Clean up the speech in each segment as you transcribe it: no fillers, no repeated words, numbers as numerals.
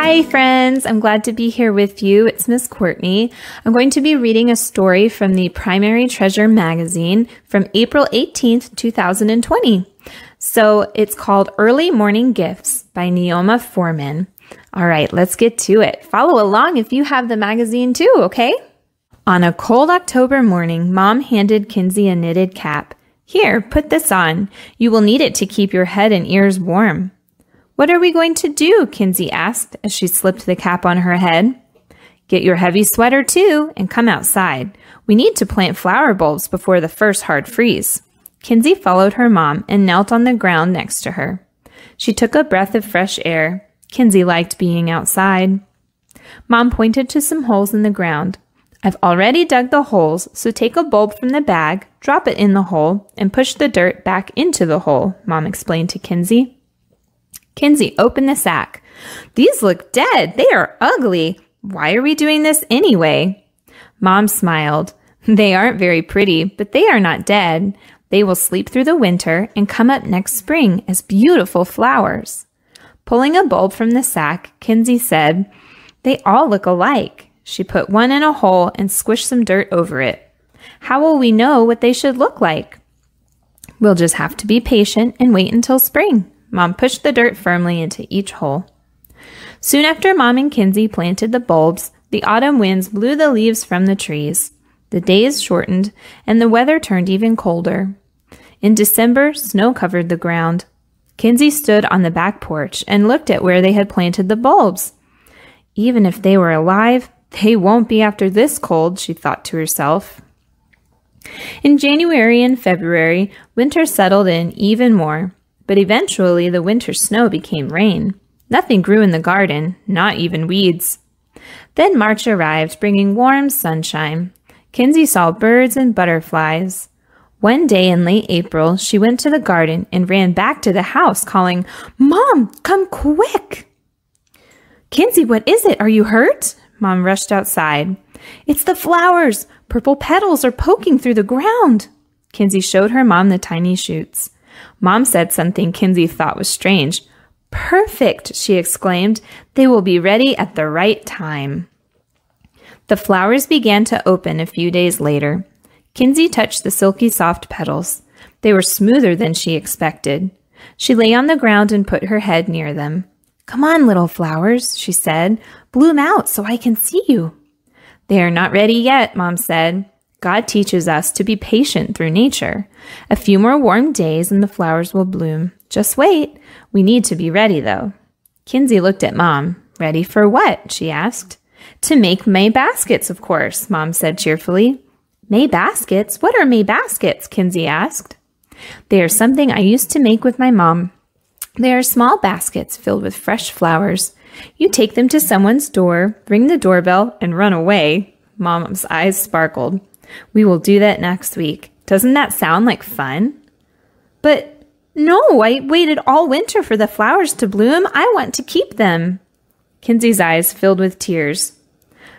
Hi friends, I'm glad to be here with you. It's Miss Courtney. I'm going to be reading a story from the Primary Treasure magazine from April 18th, 2020. So it's called Early Morning Gifts by Neoma Foreman. All right, let's get to it. Follow along if you have the magazine too, okay? On a cold October morning, Mom handed Kinsey a knitted cap. Here, put this on. You will need it to keep your head and ears warm. What are we going to do? Kinsey asked as she slipped the cap on her head. Get your heavy sweater too and come outside. We need to plant flower bulbs before the first hard freeze. Kinsey followed her mom and knelt on the ground next to her. She took a breath of fresh air. Kinsey liked being outside. Mom pointed to some holes in the ground. I've already dug the holes, so take a bulb from the bag, drop it in the hole, and push the dirt back into the hole, Mom explained to Kinsey. Kinsey opened the sack. These look dead. They are ugly. Why are we doing this anyway? Mom smiled. They aren't very pretty, but they are not dead. They will sleep through the winter and come up next spring as beautiful flowers. Pulling a bulb from the sack, Kinsey said, They all look alike. She put one in a hole and squished some dirt over it. How will we know what they should look like? We'll just have to be patient and wait until spring. Mom pushed the dirt firmly into each hole. Soon after Mom and Kinsey planted the bulbs, the autumn winds blew the leaves from the trees. The days shortened, and the weather turned even colder. In December, snow covered the ground. Kinsey stood on the back porch and looked at where they had planted the bulbs. Even if they were alive, they won't be after this cold, she thought to herself. In January and February, winter settled in even more. But eventually, the winter snow became rain. Nothing grew in the garden, not even weeds. Then March arrived, bringing warm sunshine. Kinsey saw birds and butterflies. One day in late April, she went to the garden and ran back to the house, calling, Mom, come quick! Kinsey, what is it? Are you hurt? Mom rushed outside. It's the flowers. Purple petals are poking through the ground. Kinsey showed her mom the tiny shoots. Mom said something Kinsey thought was strange. Perfect, she exclaimed. They will be ready at the right time. The flowers began to open a few days later. Kinsey touched the silky soft petals. They were smoother than she expected. She lay on the ground and put her head near them. Come on, little flowers, she said. Bloom out so I can see you. They are not ready yet, Mom said. God teaches us to be patient through nature. A few more warm days and the flowers will bloom. Just wait. We need to be ready, though. Kinsey looked at Mom. Ready for what? She asked. To make May baskets, of course, Mom said cheerfully. May baskets? What are May baskets? Kinsey asked. They are something I used to make with my mom. They are small baskets filled with fresh flowers. You take them to someone's door, ring the doorbell, and run away. Mom's eyes sparkled. We will do that next week. Doesn't that sound like fun? But no, I waited all winter for the flowers to bloom. I want to keep them. Kinsey's eyes filled with tears.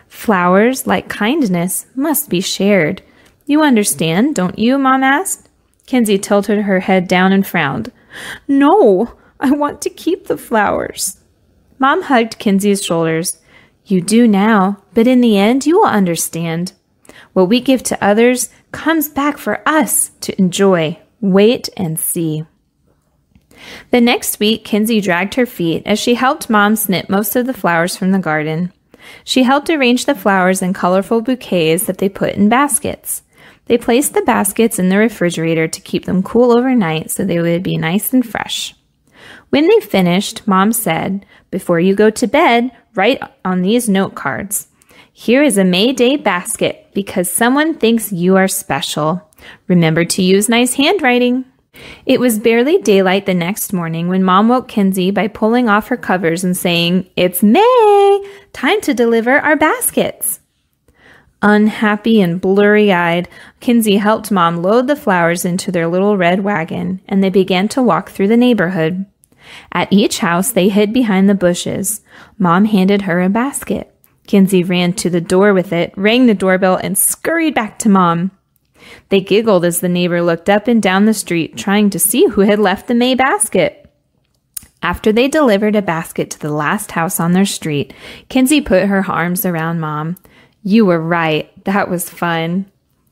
Flowers, like kindness, must be shared. You understand, don't you? Mom asked. Kinsey tilted her head down and frowned. No, I want to keep the flowers. Mom hugged Kinsey's shoulders. You do now, but in the end, you will understand. What we give to others comes back for us to enjoy. Wait and see. The next week, Kinsey dragged her feet as she helped Mom snip most of the flowers from the garden. She helped arrange the flowers in colorful bouquets that they put in baskets. They placed the baskets in the refrigerator to keep them cool overnight so they would be nice and fresh. When they finished, Mom said, Before you go to bed, write on these note cards. Here is a May Day basket because someone thinks you are special. Remember to use nice handwriting. It was barely daylight the next morning when Mom woke Kinsey by pulling off her covers and saying, It's May! Time to deliver our baskets. Unhappy and blurry-eyed, Kinsey helped Mom load the flowers into their little red wagon, and they began to walk through the neighborhood. At each house, they hid behind the bushes. Mom handed her a basket. Kinsey ran to the door with it, rang the doorbell, and scurried back to Mom. They giggled as the neighbor looked up and down the street, trying to see who had left the May basket. After they delivered a basket to the last house on their street, Kinsey put her arms around Mom. "You were right. That was fun.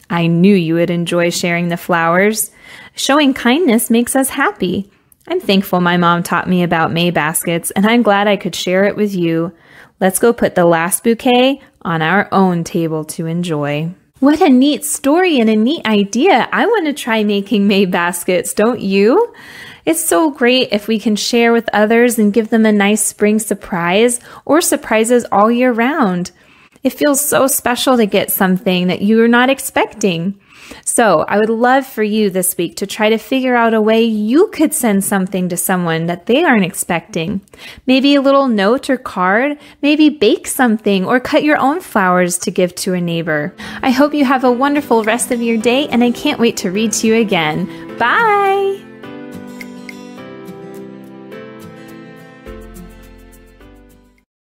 I knew you would enjoy sharing the flowers. Showing kindness makes us happy. I'm thankful my mom taught me about May baskets, and I'm glad I could share it with you. Let's go put the last bouquet on our own table to enjoy." What a neat story and a neat idea. I want to try making May baskets, don't you? It's so great if we can share with others and give them a nice spring surprise or surprises all year round. It feels so special to get something that you are not expecting. So I would love for you this week to try to figure out a way you could send something to someone that they aren't expecting. Maybe a little note or card, maybe bake something or cut your own flowers to give to a neighbor. I hope you have a wonderful rest of your day, and I can't wait to read to you again. Bye!